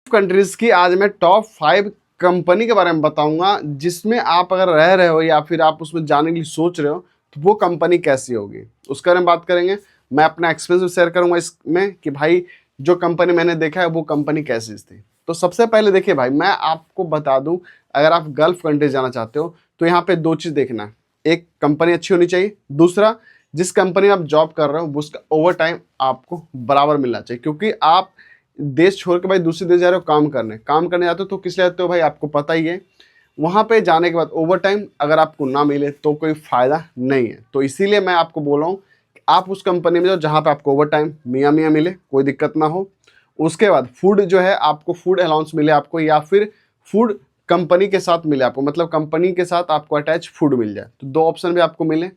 Countries की आज मैं टॉप 5 कंपनी के बारे में बताऊंगा, जिसमें आप अगर रह रहे हो या फिर आप उसमें जाने के लिए सोच रहे हो तो वो कंपनी कैसी होगी उसके बारे में बात करेंगे। मैं अपना एक्सपीरियंस शेयर करूंगा इसमें कि भाई जो कंपनी मैंने देखा है वो कंपनी कैसी थी। तो सबसे पहले देखिए भाई, मैं आपको बता दूं, अगर आप गल्फ कंट्रीज जाना चाहते हो तो यहाँ पे दो चीज़ देखना है। एक, कंपनी अच्छी होनी चाहिए। दूसरा, जिस कंपनी में आप जॉब कर रहे हो उसका ओवर टाइम आपको बराबर मिलना चाहिए, क्योंकि आप देश छोड़ के भाई दूसरे देश जा रहे हो काम करने जाते हो तो किस लिए जाते हो भाई, आपको पता ही है। वहाँ पे जाने के बाद ओवर टाइम अगर आपको ना मिले तो कोई फ़ायदा नहीं है। तो इसीलिए मैं आपको बोल रहा हूँ कि आप उस कंपनी में जाओ जहाँ पे आपको ओवर टाइम मियाँ मियाँ मिले, कोई दिक्कत ना हो। उसके बाद फूड जो है आपको फूड अलाउंस मिले आपको, या फिर फूड कंपनी के साथ मिले आपको, मतलब कंपनी के साथ आपको अटैच फूड मिल जाए। तो दो ऑप्शन भी आपको मिले।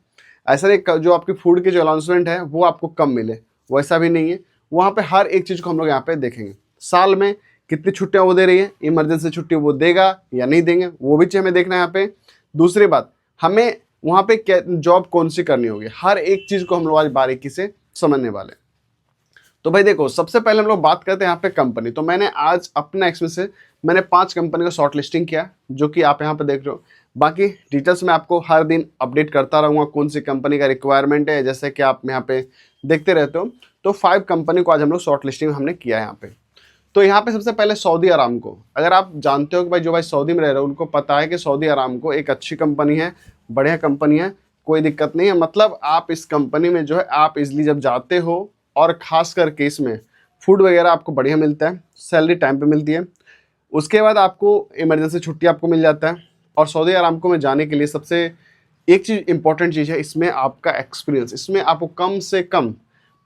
ऐसा नहीं जो आपकी फूड की जो अलाउंसमेंट है वो आपको कम मिले, वैसा भी नहीं है। वहाँ पे हर एक चीज़ को हम लोग यहाँ पे देखेंगे। साल में कितनी छुट्टियाँ वो दे रही है, इमरजेंसी छुट्टी वो देगा या नहीं देंगे, वो भी चीज़ हमें देखना है यहाँ पे। दूसरी बात, हमें वहाँ पे क्या जॉब कौन सी करनी होगी, हर एक चीज़ को हम लोग आज बारीकी से समझने वाले हैं। तो भाई देखो, सबसे पहले हम लोग बात करते हैं यहाँ पे कंपनी। तो मैंने आज अपना एक्सपीरियंस से मैंने 5 कंपनी का शॉर्ट लिस्टिंग किया, जो कि आप यहाँ पे देख रहे हो। बाकी डिटेल्स में आपको हर दिन अपडेट करता रहूँगा कौन सी कंपनी का रिक्वायरमेंट है, जैसे कि आप यहाँ पे देखते रहते हो। तो 5 कंपनी को आज हम लोग शॉर्ट लिस्टिंग हमने किया है यहाँ पे। तो यहाँ पे सबसे पहले सऊदी अरामको। अगर आप जानते हो कि भाई जो भाई सऊदी में रह रहे हो उनको पता है कि सऊदी अरामको एक अच्छी कंपनी है, बढ़िया कंपनी है, कोई दिक्कत नहीं है। मतलब आप इस कंपनी में जो है आप इजली जब जाते हो, और ख़ास करके इसमें फूड वगैरह आपको बढ़िया मिलता है, सैलरी टाइम पे मिलती है। उसके बाद आपको इमरजेंसी छुट्टी आपको मिल जाता है। और सऊदी अरामको में जाने के लिए सबसे एक चीज़ इंपॉर्टेंट चीज़ है इसमें आपका एक्सपीरियंस। इसमें आपको कम से कम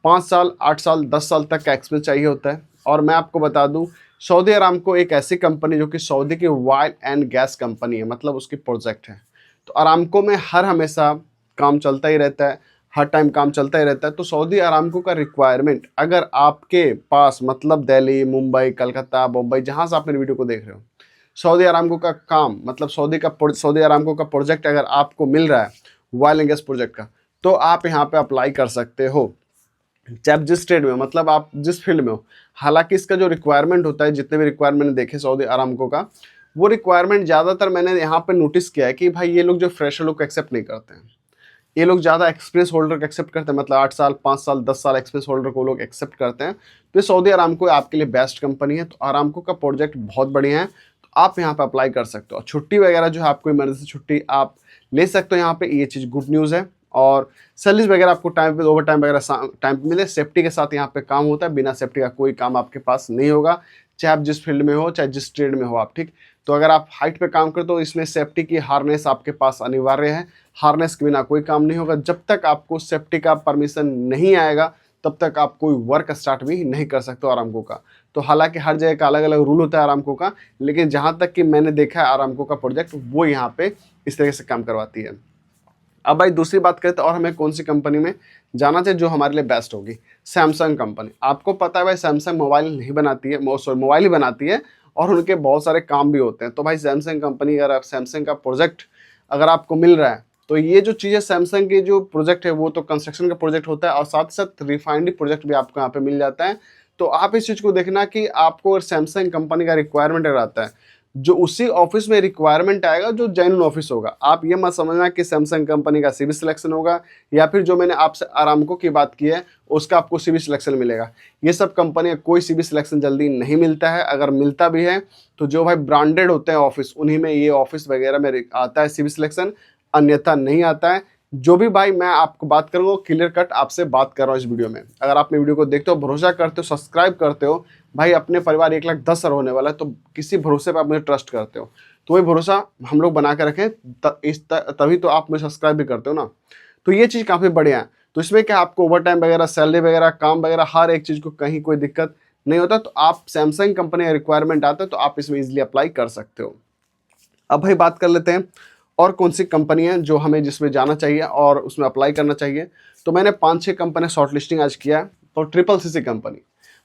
5 साल, 8 साल, 10 साल तक का एक्सपीरियंस चाहिए होता है। और मैं आपको बता दूं, सऊदी अरामको एक ऐसी कंपनी जो कि सऊदी की ऑयल एंड गैस कंपनी है, मतलब उसकी प्रोजेक्ट है। तो अरामको में हर हमेशा काम चलता ही रहता है, हर टाइम काम चलता ही रहता है। तो सऊदी अरामको का रिक्वायरमेंट अगर आपके पास, मतलब दिल्ली, मुंबई, कलकत्ता, बम्बई, जहाँ से आप मेरी वीडियो को देख रहे हो, सऊदी अरामको का काम, मतलब सऊदी अरामको का प्रोजेक्ट अगर आपको मिल रहा है ऑयल एंड गैस प्रोजेक्ट का, तो आप यहाँ पे अप्लाई कर सकते हो, चाहे आप जिस ट्रेड में हो, मतलब आप जिस फील्ड में हो। हालांकि इसका जो रिक्वायरमेंट होता है, जितने भी रिक्वायरमेंट देखे सऊदी अरामको का, वो रिक्वायरमेंट ज़्यादातर मैंने यहाँ पे नोटिस किया है कि भाई ये लोग जो फ्रेशर लोग को एक्सेप्ट नहीं करते हैं, ये लोग ज़्यादा एक्सपीरियंस होल्डर को एक्सेप्ट करते हैं। मतलब 8 साल, 5 साल, 10 साल एक्सपीरियंस होल्डर को लोग एक्सेप्ट करते हैं। तो ये सऊदी अरामको आपके लिए बेस्ट कंपनी है। तो अरामको का प्रोजेक्ट बहुत बढ़िया है, तो आप यहाँ पे अप्लाई कर सकते हो। छुट्टी वगैरह जो है आपको इमरजेंसी छुट्टी आप ले सकते हो यहाँ पे, ये चीज़ गुड न्यूज़ है। और सैलरीज वगैरह आपको टाइम पे, ओवर टाइम वगैरह टाइम पे मिले। सेफ्टी के साथ यहाँ पे काम होता है, बिना सेफ्टी का कोई काम आपके पास नहीं होगा, चाहे आप जिस फील्ड में हो, चाहे जिस ट्रेड में हो आप, ठीक। तो अगर आप हाइट पे काम करते हो तो इसमें सेफ्टी की हार्नेस आपके पास अनिवार्य है। हार्नेस के बिना कोई काम नहीं होगा। जब तक आपको सेफ्टी का परमिशन नहीं आएगा तब तक आप कोई वर्क स्टार्ट भी नहीं कर सकते हो अरामको का। तो हालांकि हर जगह का अलग अलग रूल होता है अरामको का, लेकिन जहाँ तक कि मैंने देखा है अरामको का प्रोजेक्ट, वो यहाँ पे इस तरह से काम करवाती है। अब भाई दूसरी बात करते हैं और हमें कौन सी कंपनी में जाना चाहिए जो हमारे लिए बेस्ट होगी। Samsung company. आपको पता है भाई सैमसंग मोबाइल नहीं बनाती है, सॉरी मोबाइल ही बनाती है, और उनके बहुत सारे काम भी होते हैं। तो भाई सैमसंग कंपनी, अगर आप सैमसंग का प्रोजेक्ट अगर आपको मिल रहा है, तो ये जो चीज़ है सैमसंग की जो प्रोजेक्ट है वो तो कंस्ट्रक्शन का प्रोजेक्ट होता है, और साथ साथ रिफाइनरी प्रोजेक्ट भी आपको यहाँ पे मिल जाता है। तो आप इस चीज़ को देखना कि आपको अगर सैमसंग कंपनी का रिक्वायरमेंट अगर आता है, जो उसी ऑफिस में रिक्वायरमेंट आएगा जो जेन्युइन ऑफिस होगा। आप ये मत समझना कि सैमसंग कंपनी का सीवी सिलेक्शन होगा, या फिर जो मैंने आपसे अरामको की बात की है उसका आपको सीवी सिलेक्शन मिलेगा। ये सब कंपनी कोई सीवी सिलेक्शन जल्दी नहीं मिलता है। अगर मिलता भी है तो जो भाई ब्रांडेड होते हैं ऑफिस, उन्हीं में ये ऑफिस वगैरह में आता है सीवी सिलेक्शन, अन्यथा नहीं आता है। जो भी भाई मैं आपको बात करूँगा क्लियर कट आपसे बात कर रहा हूँ इस वीडियो में। अगर आप मेरी वीडियो को देखते हो, भरोसा करते हो, सब्सक्राइब करते हो, भाई अपने परिवार 1,10,000 होने वाला है, तो किसी भरोसे पर आप मुझे ट्रस्ट करते हो, तो वही भरोसा हम लोग बना कर रखें। तभी तो आप मुझे सब्सक्राइब भी करते हो ना। तो ये चीज़ काफ़ी बढ़िया है। तो इसमें क्या आपको ओवर टाइम वगैरह, सैलरी वगैरह, काम वगैरह, हर एक चीज़ को कहीं कोई दिक्कत नहीं होता। तो आप सैमसंग कंपनी का रिक्वायरमेंट आता है तो आप इसमें ईजिली अप्लाई कर सकते हो। अब भाई बात कर लेते हैं और कौन सी कंपनी है जो हमें जिसमें जाना चाहिए और उसमें अप्लाई करना चाहिए। तो मैंने 5-6 कंपनी शॉर्ट लिस्टिंग आज किया है। तो ट्रिपल सीसी कंपनी,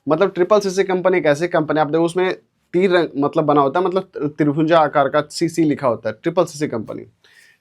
मतलब ट्रिपल सीसी कंपनी एक ऐसी कंपनी, आप देखो उसमें तीर मतलब बना होता है, मतलब त्रिभुजा आकार का सीसी लिखा होता है, triple CC company.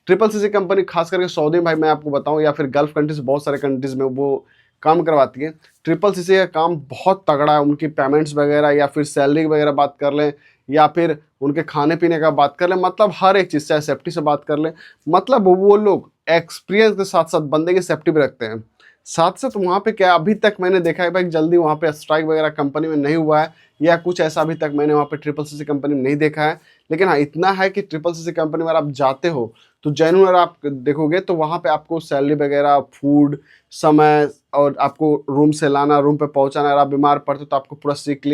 Triple CC company खास करके सऊदी, भाई मैं आपको बताऊं, या फिर गल्फ कंट्रीज, बहुत सारे कंट्रीज में वो काम करवाती है। ट्रिपल सीसी का काम बहुत तगड़ा है, उनकी पेमेंट्स वगैरह या फिर सैलरी वगैरह बात कर लें या फिर उनके खाने पीने का बात कर लें, मतलब हर एक चीज़, चाहे सेफ्टी से बात कर लें, मतलब वो लोग एक्सपीरियंस के साथ साथ बंदे की सेफ्टी भी रखते हैं। साथ साथ वहाँ पे क्या अभी तक मैंने देखा है भाई, जल्दी वहाँ पे स्ट्राइक वगैरह कंपनी में नहीं हुआ है या कुछ ऐसा अभी तक मैंने वहाँ पे ट्रिपल सीसी कंपनी में नहीं देखा है। लेकिन हाँ, इतना है कि ट्रिपल सीसी कंपनी में अगर आप जाते हो तो जेन्युइन अगर आप देखोगे तो वहाँ पे आपको सैलरी वगैरह, फूड, समय और आपको रूम से लाना, रूम पे पहुँचाना, अगर आप बीमार पड़ते हो तो आपको पूरा सिक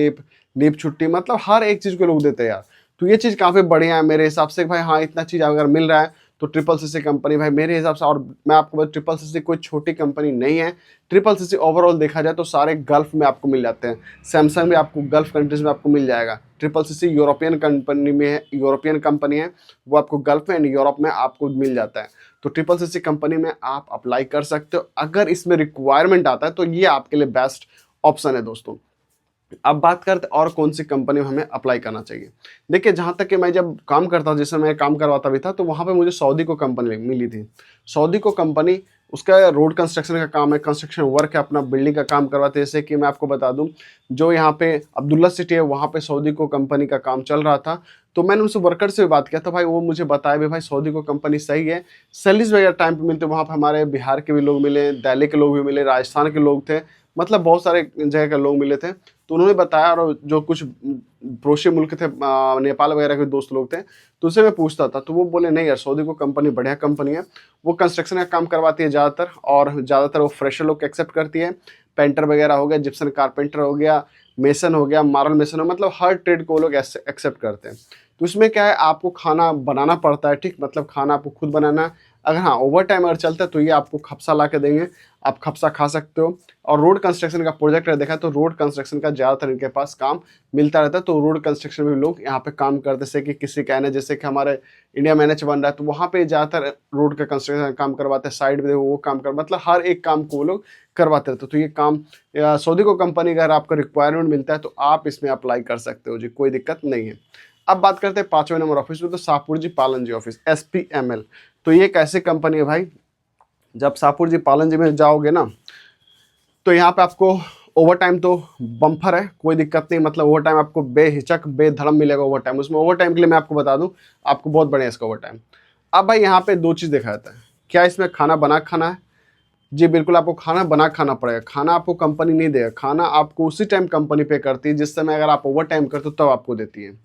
लीव छुट्टी, मतलब हर एक चीज़ को लोग देते हैं यार। तो ये चीज़ काफ़ी बढ़िया है मेरे हिसाब से भाई। हाँ, इतना चीज़ अगर मिल रहा है तो ट्रिपल सीसी कंपनी भाई मेरे हिसाब से, और मैं आपको बता, ट्रिपल सीसी कोई छोटी कंपनी नहीं है। ट्रिपल सीसी ओवरऑल देखा जाए तो सारे गल्फ में आपको मिल जाते हैं। सैमसंग भी आपको गल्फ कंट्रीज में आपको मिल जाएगा। ट्रिपल सीसी यूरोपियन कंपनी में है, यूरोपियन कंपनी है, वो आपको गल्फ में एंड यूरोप में आपको मिल जाता है। तो ट्रिपल सीसी कंपनी में आप अप्लाई कर सकते हो। अगर इसमें रिक्वायरमेंट आता है तो ये आपके लिए बेस्ट ऑप्शन है दोस्तों। अब बात करते और कौन सी कंपनी में हमें अप्लाई करना चाहिए। देखिए, जहाँ तक कि मैं जब काम करता, जैसे मैं काम करवाता भी था, तो वहाँ पे मुझे सऊदी को कंपनी मिली थी। सऊदी को कंपनी, उसका रोड कंस्ट्रक्शन का काम है, कंस्ट्रक्शन वर्क है, अपना बिल्डिंग का काम करवाते हैं। जैसे कि मैं आपको बता दूं, जो यहाँ पे अब्दुल्ला सिटी है वहाँ पे सऊदी को कंपनी का काम चल रहा था। तो मैंने उनसे वर्कर से भी बात किया था भाई, वो मुझे बताया भी भाई सऊदी को कंपनी सही है, सैलरीज वगैरह टाइम पे मिलते। वहाँ पे हमारे बिहार के भी लोग मिले, दिल्ली के लोग भी मिले, राजस्थान के लोग थे, मतलब बहुत सारे जगह के लोग मिले थे। तो उन्होंने बताया, और जो कुछ पड़ोसी मुल्क थे, नेपाल वगैरह के दोस्त लोग थे, तो उनसे मैं पूछता था, तो वो बोले नहीं यार, सऊदी को कंपनी बढ़िया कंपनी है, वो कंस्ट्रक्शन का काम करवाती है ज़्यादातर, और ज़्यादातर वो फ्रेशर लोग एक्सेप्ट करती है। पेंटर वगैरह हो गया, जिप्सन कारपेंटर हो गया, मेसन हो गया, मार्बल मेसन हो, मतलब हर ट्रेड को वो लोग एक्सेप्ट करते हैं। तो इसमें क्या है, आपको खाना बनाना पड़ता है, ठीक, मतलब खाना आपको खुद बनाना है। अगर हाँ ओवर टाइम अगर चलता है तो ये आपको खपसा ला के देंगे, आप खपसा खा सकते हो। और रोड कंस्ट्रक्शन का प्रोजेक्ट है, देखा तो रोड कंस्ट्रक्शन का ज़्यादातर इनके पास काम मिलता रहता है। तो रोड कंस्ट्रक्शन में भी लोग यहाँ पे काम करते, जैसे कि किसी का है ना, जैसे कि हमारे इंडिया में NH बन रहा है, तो वहाँ पे ज़्यादातर रोड का कंस्ट्रक्शन का काम करवाते हैं। साइड में वो काम कर, मतलब हर एक काम को वो लोग करवाते रहते। तो ये काम सऊदी को कंपनी अगर आपको रिक्वायरमेंट मिलता है तो आप इसमें अप्लाई कर सकते हो जी, कोई दिक्कत नहीं है। अब बात करते हैं 5वें नंबर ऑफिस में, तो शाहपुर जी पालन जी ऑफिस, SPML। तो ये एक ऐसी कंपनी है भाई, जब शाहपुर जी पालन जी में जाओगे ना, तो यहाँ पे आपको ओवर टाइम तो बम्पर है, कोई दिक्कत नहीं, मतलब ओवर टाइम आपको बेहिचक बेधर्म मिलेगा ओवर टाइम। उसमें ओवर टाइम के लिए मैं आपको बता दूं, आपको बहुत बढ़िया इसका ओवर टाइम। अब भाई यहाँ पे 2 चीज़ देखा जाता है, क्या इसमें खाना बना खाना है? जी बिल्कुल, आपको खाना बना खाना पड़ेगा। खाना आपको कंपनी नहीं देगा, खाना आपको उसी टाइम कंपनी पे करती है जिस समय अगर आप ओवर टाइम करते हो तब आपको देती है।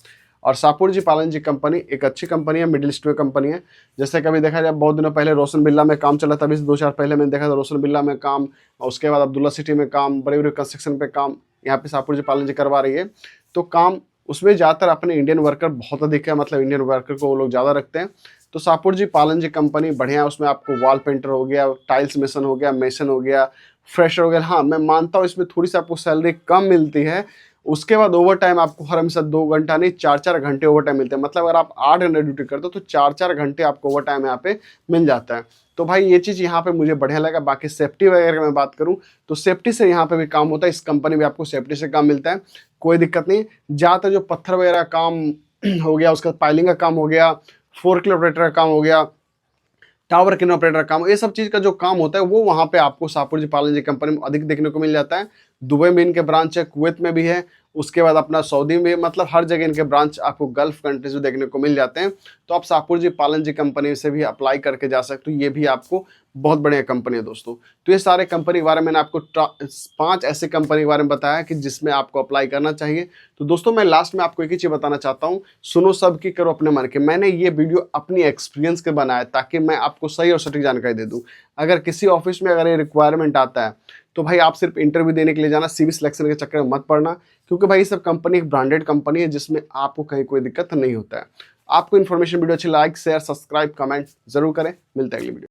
और शाहपुर जी पालन जी कंपनी एक अच्छी कंपनी है, मिडिल ईस्ट में कंपनी है। जैसे कभी देखा जाए, बहुत दिनों पहले रोशन बिरला में काम चला था, अभी से 2-4 पहले मैंने देखा था रोशन बिरला में काम, और उसके बाद अब्दुल्ला सिटी में काम, बड़े बड़े कंस्ट्रक्शन पे काम यहाँ पे शाहपुर जी पालन जी करवा रही है। तो काम उसमें ज़्यादातर अपने इंडियन वर्कर बहुत अधिक है, मतलब इंडियन वर्कर को वो लोग ज़्यादा रखते हैं। तो शाहपुर जी पालन जी कंपनी बढ़िया है, उसमें आपको वॉल पेंटर हो गया, टाइल्स मेसन हो गया, मेसन हो गया, फ्रेशर हो गया। हाँ, मैं मानता हूँ इसमें थोड़ी सी आपको सैलरी कम मिलती है। उसके बाद ओवर टाइम आपको हर हमेशा 2 घंटा नहीं, 4-4 घंटे ओवर टाइम मिलते हैं। मतलब अगर आप 8 घंटे ड्यूटी करते हो तो 4-4 घंटे आपको ओवर टाइम यहाँ पे मिल जाता है। तो भाई ये चीज़ यहाँ पे मुझे बढ़िया लगा। बाकी सेफ्टी वगैरह की मैं बात करूँ तो सेफ्टी से यहाँ पे भी काम होता है, इस कंपनी में आपको सेफ्टी से काम मिलता है, कोई दिक्कत नहीं। ज़्यादातर जो पत्थर वगैरह काम हो गया, उसका पाइलिंग का काम हो गया, फोर्कलिफ्ट ऑपरेटर का काम हो गया, टावर क्रेन ऑपरेटर का काम, ये सब चीज़ का जो काम होता है वो वहाँ पे आपको शाहपुर जी पालन जी कंपनी में अधिक देखने को मिल जाता है। दुबई में इनके ब्रांच है, कुवैत में भी है, उसके बाद अपना सऊदी में, मतलब हर जगह इनके ब्रांच आपको गल्फ कंट्रीज में देखने को मिल जाते हैं। तो आप शाहपुर जी पालन जी कंपनी से भी अप्लाई करके जा सकते हो, ये भी आपको बहुत बढ़िया कंपनी है दोस्तों। तो ये सारे कंपनी के बारे में मैंने आपको 5 ऐसे कंपनी के बारे में बताया कि जिसमें आपको अप्लाई करना चाहिए। तो दोस्तों मैं लास्ट में आपको एक ही चीज़ बताना चाहता हूँ, सुनो सबकी करो अपने मन की। मैंने ये वीडियो अपनी एक्सपीरियंस के बनाया ताकि मैं आपको सही और सटीक जानकारी दे दूँ। अगर किसी ऑफिस में अगर ये रिक्वायरमेंट आता है तो भाई आप सिर्फ इंटरव्यू देने के लिए जाना, CV सिलेक्शन के चक्कर में मत पड़ना, क्योंकि भाई ये सब कंपनी एक ब्रांडेड कंपनी है जिसमें आपको कहीं कोई दिक्कत नहीं होता है। आपको इन्फॉर्मेशन वीडियो अच्छी, लाइक शेयर सब्सक्राइब कमेंट जरूर करें। मिलता है अगली वीडियो।